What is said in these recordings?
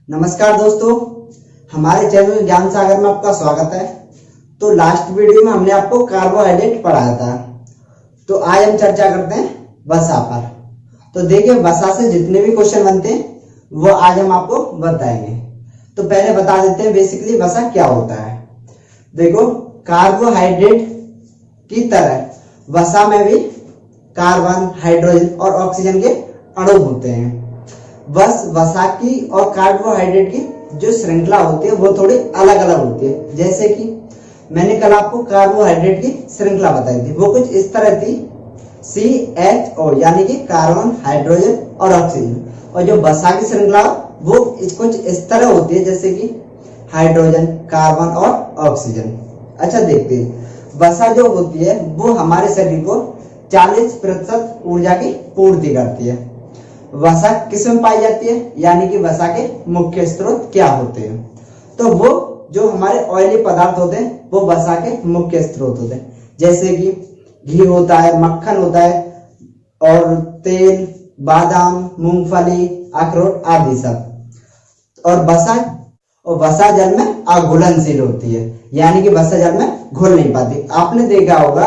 नमस्कार दोस्तों, हमारे चैनल ज्ञान सागर में आपका स्वागत है। तो लास्ट वीडियो में हमने आपको कार्बोहाइड्रेट पढ़ाया था। तो आज हम चर्चा करते हैं वसा पर। तो देखिए, वसा से जितने भी क्वेश्चन बनते हैं वो आज हम आपको बताएंगे। तो पहले बता देते हैं बेसिकली वसा क्या होता है। देखो, कार्बोहाइड्रेट की तरह वसा में भी कार्बन, हाइड्रोजन और ऑक्सीजन के अणु होते हैं। बस वसा की और कार्बोहाइड्रेट की जो श्रृंखला होती है वो थोड़ी अलग अलग होती है। जैसे कि मैंने कल आपको कार्बोहाइड्रेट की श्रृंखला बताई थी, वो कुछ इस तरह थी CHO, यानी कि कार्बन, हाइड्रोजन और ऑक्सीजन। और जो वसा की श्रृंखला वो कुछ इस तरह होती है, जैसे कि हाइड्रोजन, कार्बन और ऑक्सीजन। अच्छा, देखते हैं वसा जो होती है वो हमारे शरीर को 40% ऊर्जा की पूर्ति करती है। वसा किस में पाई जाती है, यानी कि वसा के मुख्य स्रोत क्या होते हैं। तो वो जो हमारे ऑयली पदार्थ होते हैं वो वसा के मुख्य स्रोत होते हैं। जैसे कि घी होता है, मक्खन होता है और तेल, बादाम, मूंगफली, अखरोट आदि सब। और वसा जल में अघुलनशील होती है, यानी कि वसा जल में घुल नहीं पाती। आपने देखा होगा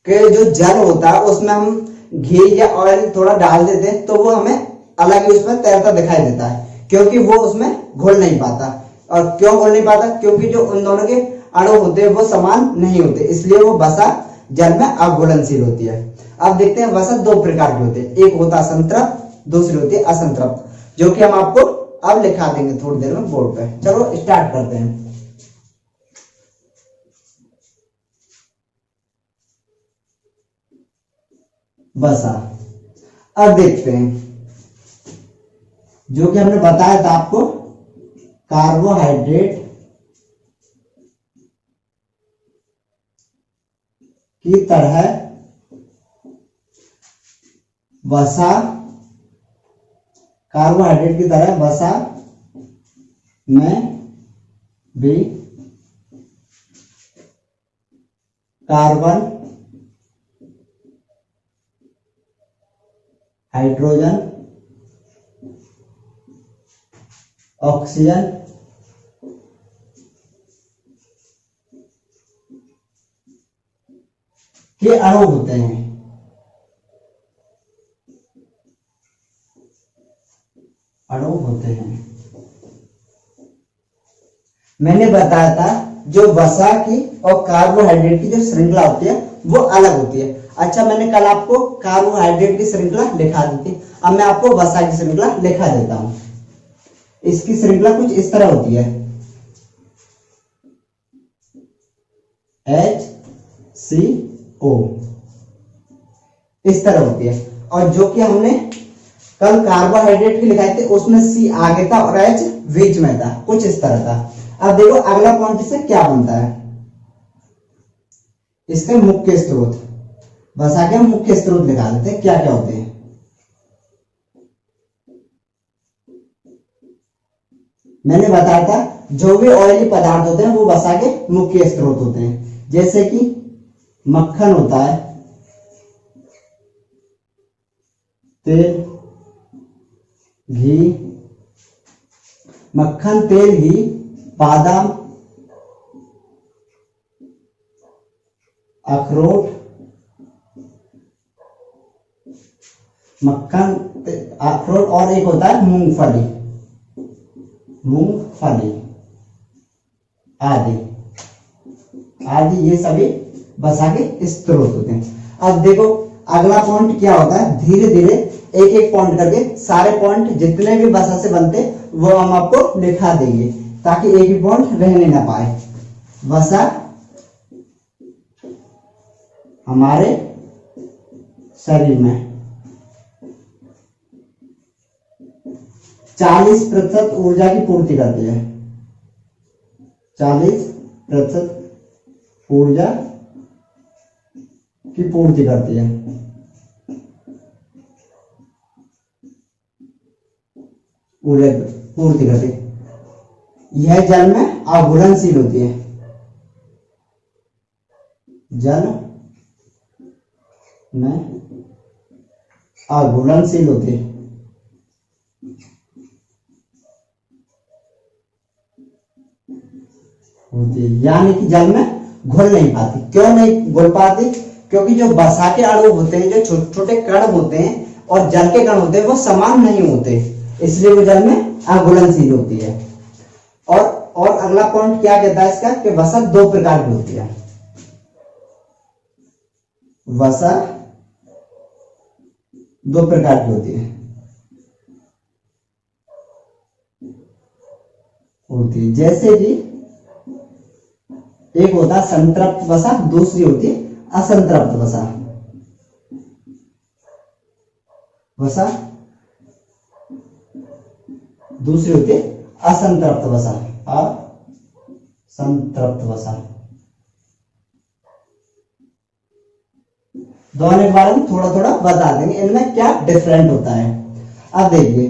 कि जो जल होता है उसमें हम घी या ऑयल थोड़ा डाल देते हैं तो वो हमें अलग ही उसमें तैरता दिखाई देता है, क्योंकि वो उसमें घुल नहीं पाता। और क्यों घुल नहीं पाता? क्योंकि जो उन दोनों के अणु होते हैं वो समान नहीं होते, इसलिए वो वसा जल में अघुलनशील होती है। अब देखते हैं वसा दो प्रकार के होते हैं, एक होता है संतृप्त, दूसरी होती है असंतृप्त, जो कि हम आपको अब लिखा देंगे थोड़ी देर में बोर्ड पे। चलो स्टार्ट करते हैं। वसा, अब देखते हैं जो कि हमने बताया था आपको, कार्बोहाइड्रेट की तरह वसा, कार्बोहाइड्रेट की तरह वसा में भी कार्बन, हाइड्रोजन, ऑक्सीजन के अणु होते हैं। मैंने बताया था जो वसा की और कार्बोहाइड्रेट की जो श्रृंखला होती है वो अलग होती है। अच्छा, मैंने कल आपको कार्बोहाइड्रेट की श्रृंखला लिखा दी थी, अब मैं आपको वसा की श्रृंखला लिखा देता हूं। इसकी श्रृंखला कुछ इस तरह होती है, HCO इस तरह होती है। और जो कि हमने कल कार्बोहाइड्रेट की लिखाई थी उसमें C आगे था और H बीच में था, कुछ इस तरह था। अब देखो अगला पॉइंट से क्या बनता है, इसके मुख्य स्रोत, वसा के मुख्य स्रोत लिखा देते हैं क्या क्या होते हैं। मैंने बताया था जो भी ऑयली पदार्थ होते हैं वो वसा के मुख्य स्रोत होते हैं। जैसे कि मक्खन होता है, तेल, घी, मक्खन, तेल, घी, बादाम, अखरोट, मक्खन, अखरोट और एक होता है मूंगफली आदि आदि, ये सभी वसा के स्रोत होते हैं। अब देखो अगला पॉइंट क्या होता है, धीरे धीरे एक एक पॉइंट करके सारे पॉइंट जितने भी वसा से बनते वो हम आपको लिखा देंगे ताकि एक ही पॉइंट रहने ना पाए। वसा हमारे शरीर में 40% ऊर्जा की पूर्ति करती है, 40% ऊर्जा की पूर्ति करती है। ऊर्जा पूर्ति करती है। यह जल में अघुलनशील होती है, जल में अघुलनशील होती है। होती है, यानी कि जल में घुल नहीं पाती। क्यों नहीं घुल पाती? क्योंकि जो वसा के अणु होते हैं, जो छोटे छोटे कण होते हैं और जल के कण होते हैं, वो समान नहीं होते, इसलिए वो जल में अघुलनशील होती है। और अगला पॉइंट क्या कहता है इसका, कि वसा दो प्रकार की होती है। वसा दो प्रकार की होती है, जैसे कि एक होता है संतृप्त वसा, दूसरी होती है असंतृप्त वसा। दूसरी होती है असंतृप्त वसा। असंतृप्त वसा दोनों के बारे में थोड़ा थोड़ा बता देंगे, इनमें क्या डिफरेंट होता है। अब देखिए,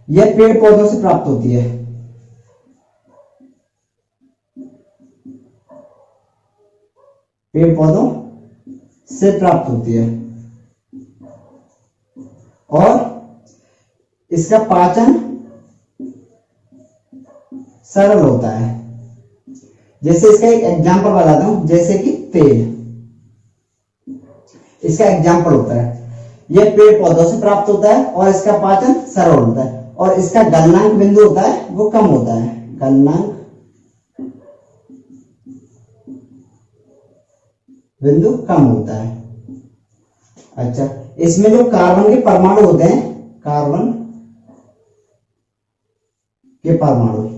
यह पेड़ पौधों से प्राप्त होती है। पेड़ पौधों से प्राप्त होती है और इसका पाचन सरल होता है। जैसे इसका एक एग्जांपल बताता हूं, जैसे कि तेल, इसका एग्जांपल होता है, यह पेड़ पौधों से प्राप्त होता है और इसका पाचन सरल होता है और इसका गलनांक बिंदु होता है वो कम होता है। गलनांक बिंदु कम होता है। अच्छा, इसमें जो कार्बन के परमाणु होते हैं, कार्बन के परमाणु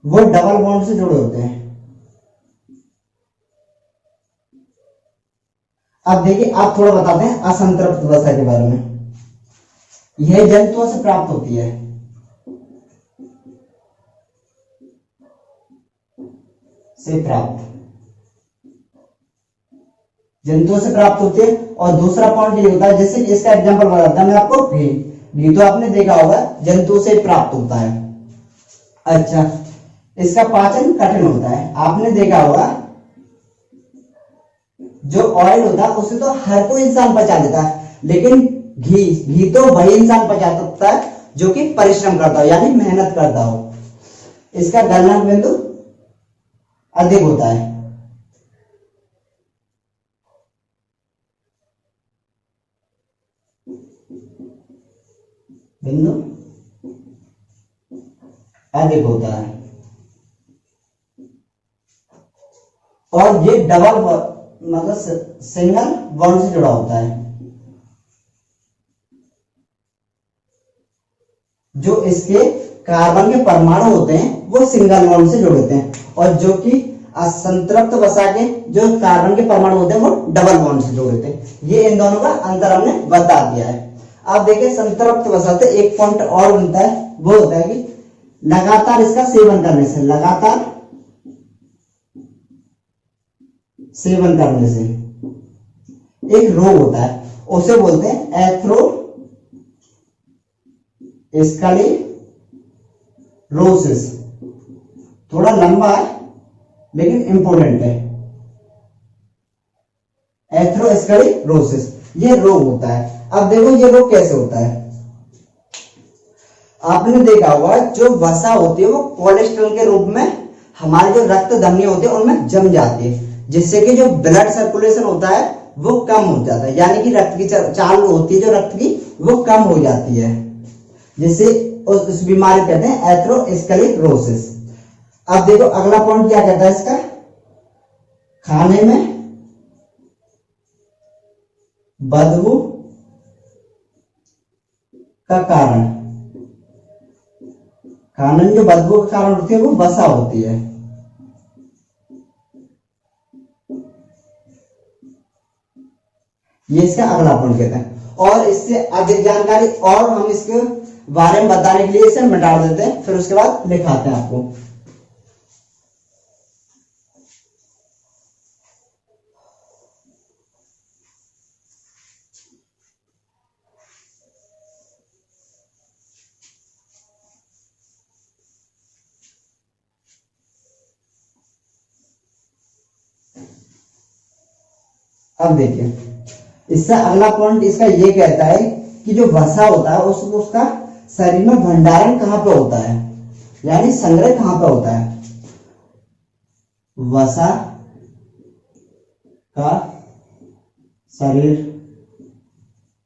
वो डबल बॉन्ड से जुड़े होते हैं। अब देखिए, आप थोड़ा बताते हैं असंतृप्त वसा के बारे में। यह जंतुओं से प्राप्त होती है, जंतुओं से प्राप्त होती है। और दूसरा पॉइंट ये होता है, जैसे कि इसका एग्जांपल बताता मैं आपको, घी तो आपने देखा होगा जंतु से प्राप्त होता है। अच्छा, इसका पाचन कठिन होता है, आपने देखा होगा जो ऑयल होता है उसे तो हर कोई इंसान पचा लेता है, लेकिन घी तो वही इंसान पचा सकता है जो कि परिश्रम करता हो, यानी मेहनत करता हो। इसका गलनांक बिंदु अधिक होता है। बिंदु अधिक होता है और ये डबल मतलब सिंगल बॉन्ड से जुड़ा होता है। जो इसके कार्बन के परमाणु होते हैं वो सिंगल बॉन्ड से जुड़े होते हैं और जो कि असंतृप्त वसा के जो कार्बन के परमाणु होते हैं वो डबल बॉन्ड से जुड़े होते हैं। ये इन दोनों का अंतर हमने बता दिया है। अब देखिए, संतृप्त वसा से एक पॉइंट और बनता है, वो होता है कि लगातार इसका सेवन करने से, लगातार सेवन करने से एक रोग होता है, उसे बोलते हैं एथेरोस्क्लेरोसिस। थोड़ा लंबा है लेकिन इंपॉर्टेंट है। एथेरोस्क्लेरोसिस ये रोग होता है। अब देखो ये रोग कैसे होता है। आपने देखा होगा जो वसा होती है वो कोलेस्ट्रॉल के रूप में हमारे जो रक्त धमनियां होती है उनमें जम जाती है, जिससे कि जो ब्लड सर्कुलेशन होता है वो कम हो जाता है, यानी कि रक्त की चाल होती है जो रक्त की वो कम हो जाती है, जिससे उस बीमारी कहते हैं एथेरोस्क्लेरोसिस। अब देखो अगला पॉइंट क्या कहता है इसका, खाने में बदबू का कारण, खाने में जो बदबू का कारण होती है वो वसा होती है। ये इसका अगला पॉइंट कहते हैं। और इससे अधिक जानकारी और हम इसके बारे में बताने के लिए इसे मिटा देते हैं, फिर उसके बाद लिखाते हैं आपको। अब देखिए, इससे अगला पॉइंट इसका ये कहता है कि जो वसा होता है उसका शरीर में भंडारण कहाँ पे होता है। यानी संग्रह कहां पर होता है? वसा का शरीर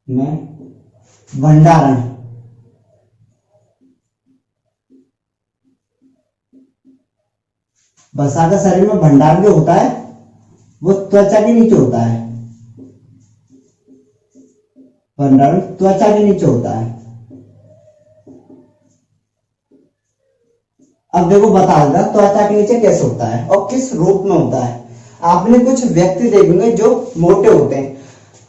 में भंडारण, वसा का शरीर में भंडारण जो होता है वो त्वचा के नीचे होता है, भंडारण त्वचा के नीचे होता है। अब देखो बता देगा त्वचा के नीचे कैसे होता है और किस रूप में होता है। आपने कुछ व्यक्ति देखेंगे जो मोटे होते हैं,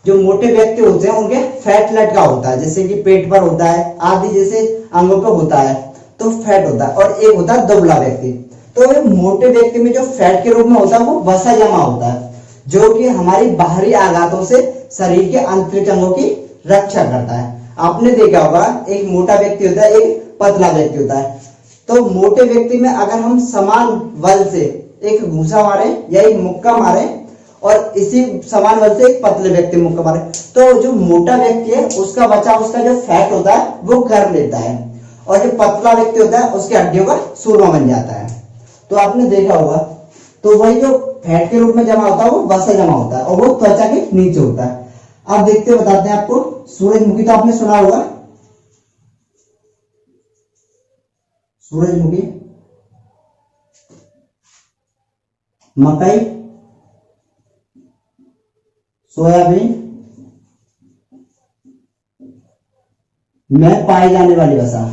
जो मोटे व्यक्ति होते हैं उनके फैट लटका होता है, जैसे कि पेट पर होता है आदि जैसे अंगों पर होता है तो फैट होता है, और एक होता है दुबला व्यक्ति। तो मोटे व्यक्ति में जो फैट के रूप में होता है वो वसा जमा होता है, जो कि हमारी बाहरी आघातों से शरीर के आंतरिक अंगों की रक्षा करता है। आपने देखा होगा एक मोटा व्यक्ति होता है, एक पतला व्यक्ति होता है। तो मोटे व्यक्ति में अगर हम समान बल से एक घूसा मारे या एक मुक्का मारे और इसी समान बल से एक पतले व्यक्ति मुक्का मारे, तो जो मोटा व्यक्ति है उसका बचाव उसका जो फैट होता है वो कर लेता है, और जो पतला व्यक्ति होता है उसकी हड्डियों का सूरमा बन जाता है। तो आपने देखा होगा, तो वही जो फैट के रूप में जमा होता है वो वसा जमा होता है और वो त्वचा के नीचे होता है। अब देखते हैं, बताते हैं आपको। सूरजमुखी तो आपने सुना होगा, सूरजमुखी, मकई, सोयाबीन में पाई जाने वाली वसा,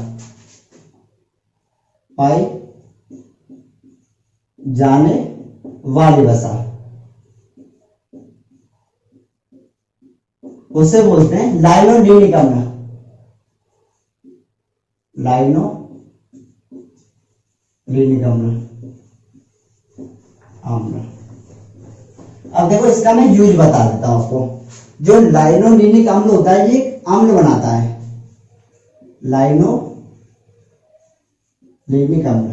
पाई जाने वाली वसा, उसे बोलते हैं लाइनोलिनिक अम्ल, लाइनोलिनिक अम्ल। अब देखो इसका मैं यूज बता देता हूं आपको। जो लाइनोलिनिक अम्ल होता है ये अम्ल बनाता है, लाइनोलिनिक अम्ल।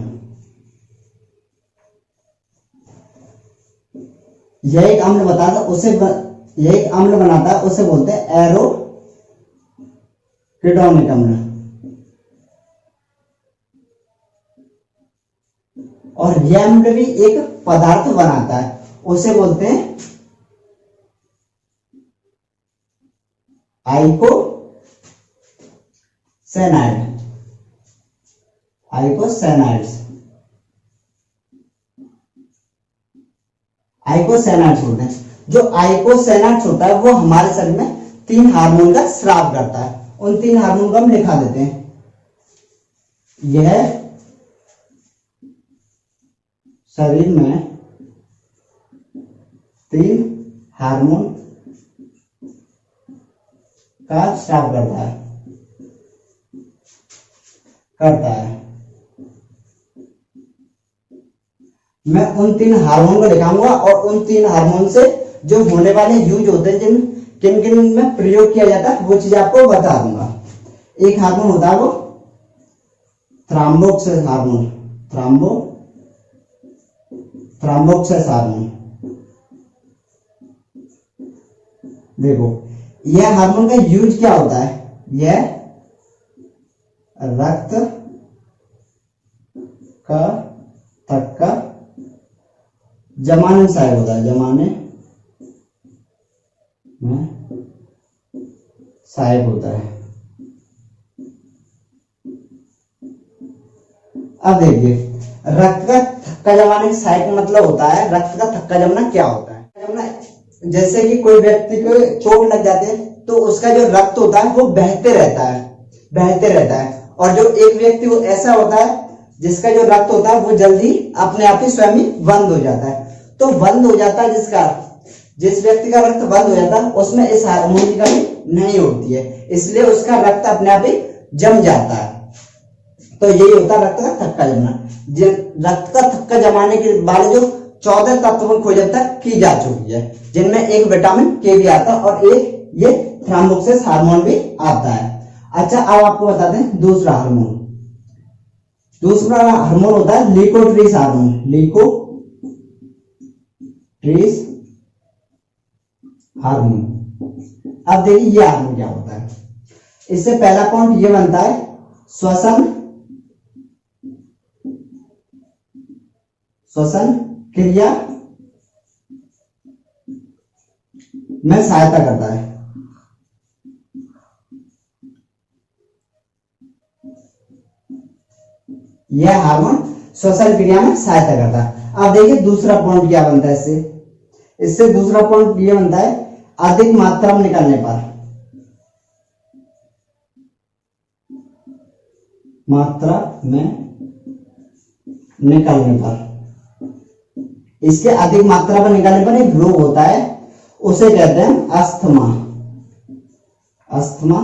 यह एक अम्ल बताता उसे यह एक अम्ल बनाता है, उसे बोलते हैं एरोकिडोनिक अम्ल। और यह अम्ल भी एक पदार्थ बनाता है, उसे बोलते हैं आइकोसैनाइड, आइकोसैनाइड्स, आइकोसैनाइड्स होते हैं। जो आइकोसैनाइड्स होता है वो हमारे शरीर में 3 हार्मोन का स्राव करता है। उन 3 हार्मोन को हम लिखा देते हैं। यह शरीर में 3 हार्मोन का स्राव करता है। मैं उन 3 हार्मोन को दिखाऊंगा और उन 3 हार्मोन से जो होने वाले यूज होते हैं, जिन किन किन में प्रयोग किया जाता है, वो चीज आपको बता दूंगा। एक हार्मोन होता है वो थ्रोम्बोक्सिस हार्मोन, थ्रोम्बोक्सिस हार्मोन। देखो यह हार्मोन का यूज क्या होता है? यह रक्त का थक्का जमाने सहायक होता है, जमाने में सहायक होता है। अब देखिए रक्त का थक्का जमाने का सहायक मतलब होता है, रक्त का थक्का जमना क्या होता है? जमना जैसे कि कोई व्यक्ति को चोट लग जाती है तो उसका जो रक्त होता है वो बहते रहता है। और जो एक व्यक्ति वो ऐसा होता है जिसका जो रक्त होता है वो जल्दी अपने आप ही स्वयं ही बंद हो जाता है। तो बंद हो जाता है जिस व्यक्ति का रक्त बंद हो जाता है उसमें इस हार्मोन की कमी नहीं होती है, इसलिए उसका रक्त अपने आप ही जम जाता है। तो यही होता है रक्त का थक्का जमना। रक्त का थक्का जमाने के वाले जो 14 तत्वों की खोज अब तक की जा चुकी है, जिनमें एक विटामिन के भी आता है और एक ये थ्रोम्बोक्सिस हार्मोन भी आता है। अच्छा अब आपको बताते हैं दूसरा हार्मोन। दूसरा हार्मोन होता है लिकोट्रीज हार्मोन, लिकोट्रीज हार्मोन। अब देखिए ये हार्मोन क्या होता है। इससे पहला पॉइंट ये बनता है श्वसन श्वसन क्रिया में सहायता करता है। यह हार्मोन श्वसन क्रिया में सहायता करता है। अब देखिए दूसरा पॉइंट क्या बनता है इससे दूसरा पॉइंट ये बनता है अधिक मात्रा में निकलने पर, मात्रा में निकलने पर, इसके अधिक मात्रा पर निकलने पर एक रोग होता है, उसे कहते हैं अस्थमा। अस्थमा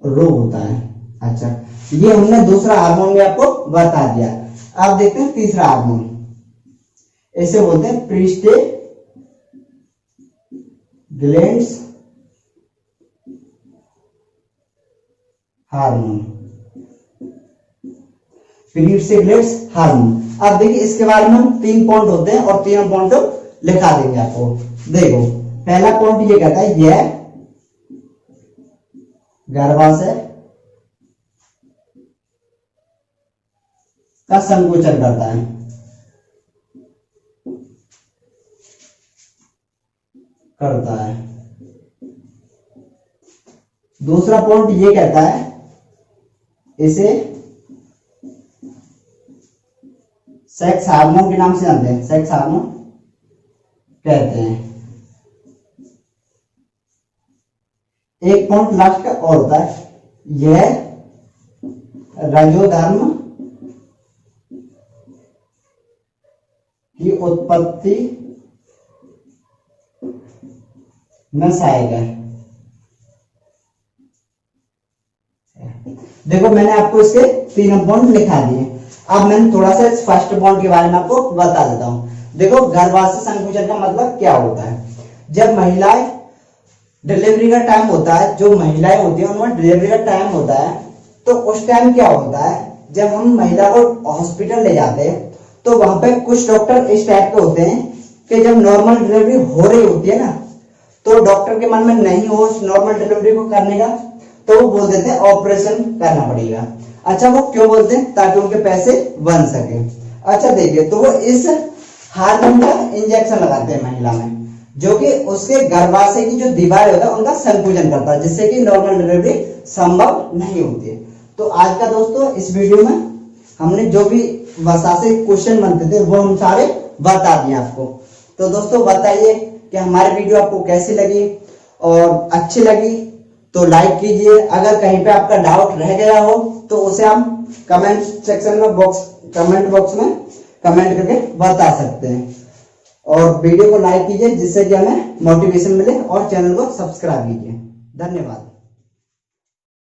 रोग होता है। अच्छा, ये हमने दूसरा हार्मोन भी आपको बता दिया। अब देखते हैं तीसरा हार्मोन, इसे बोलते हैं प्रीस्टेग्लैंड्स हार्मोन। प्रीस्टेग्लैंड्स हार्मोन। अब देखिए इसके बारे में हम 3 पॉइंट होते हैं और तीनों पॉइंट लिखा देंगे आपको। देखो पहला पॉइंट ये कहता है यह गर्भाशय का संकोचन करता है। दूसरा पॉइंट ये कहता है इसे सेक्स हार्मोन के नाम से जानते हैं, सेक्स हार्मोन कहते हैं। एक पॉइंट लास्ट का और होता है, यह रजोधर्म की उत्पत्ति में सहायक है। देखो मैंने आपको इसके 3 पॉइंट लिखा दिए। अब मैंने थोड़ा सा इस फर्स्ट पॉइंट के बारे में आपको बता देता हूं। देखो गर्भाशय संकुचन का मतलब क्या होता है। जब महिलाएं डिलीवरी का टाइम होता है, जो महिलाएं होती हैं उनमें डिलीवरी का टाइम होता है, तो उस टाइम क्या होता है, जब हम महिला को हॉस्पिटल ले जाते हैं तो वहां पे कुछ डॉक्टर इस टाइप के होते हैं कि जब नॉर्मल डिलीवरी हो रही होती है ना, तो डॉक्टर के मन में नहीं हो नॉर्मल डिलीवरी को करने का, तो वो बोल देते हैं ऑपरेशन करना पड़ेगा। अच्छा, वो क्यों बोलते हैं? ताकि उनके पैसे बन सके। अच्छा देखिए, तो वो इस हार्मोन का इंजेक्शन लगाते हैं महिला में, जो कि उसके गर्भाशय की जो दीवार होता है उनका संकुचन करता है, जिससे कि नॉर्मल डिलीवरी संभव नहीं होती है। तो आज का दोस्तों इस वीडियो में हमने जो भी वसा से क्वेश्चन बनते थे वो हम सारे बता दिए आपको। तो दोस्तों बताइए कि हमारी वीडियो आपको कैसी लगी, और अच्छी लगी तो लाइक कीजिए। अगर कहीं पे आपका डाउट रह गया हो तो उसे हम कमेंट सेक्शन में कमेंट बॉक्स में कमेंट करके बता सकते हैं। और वीडियो को लाइक कीजिए जिससे कि हमें मोटिवेशन मिले, और चैनल को सब्सक्राइब कीजिए। धन्यवाद।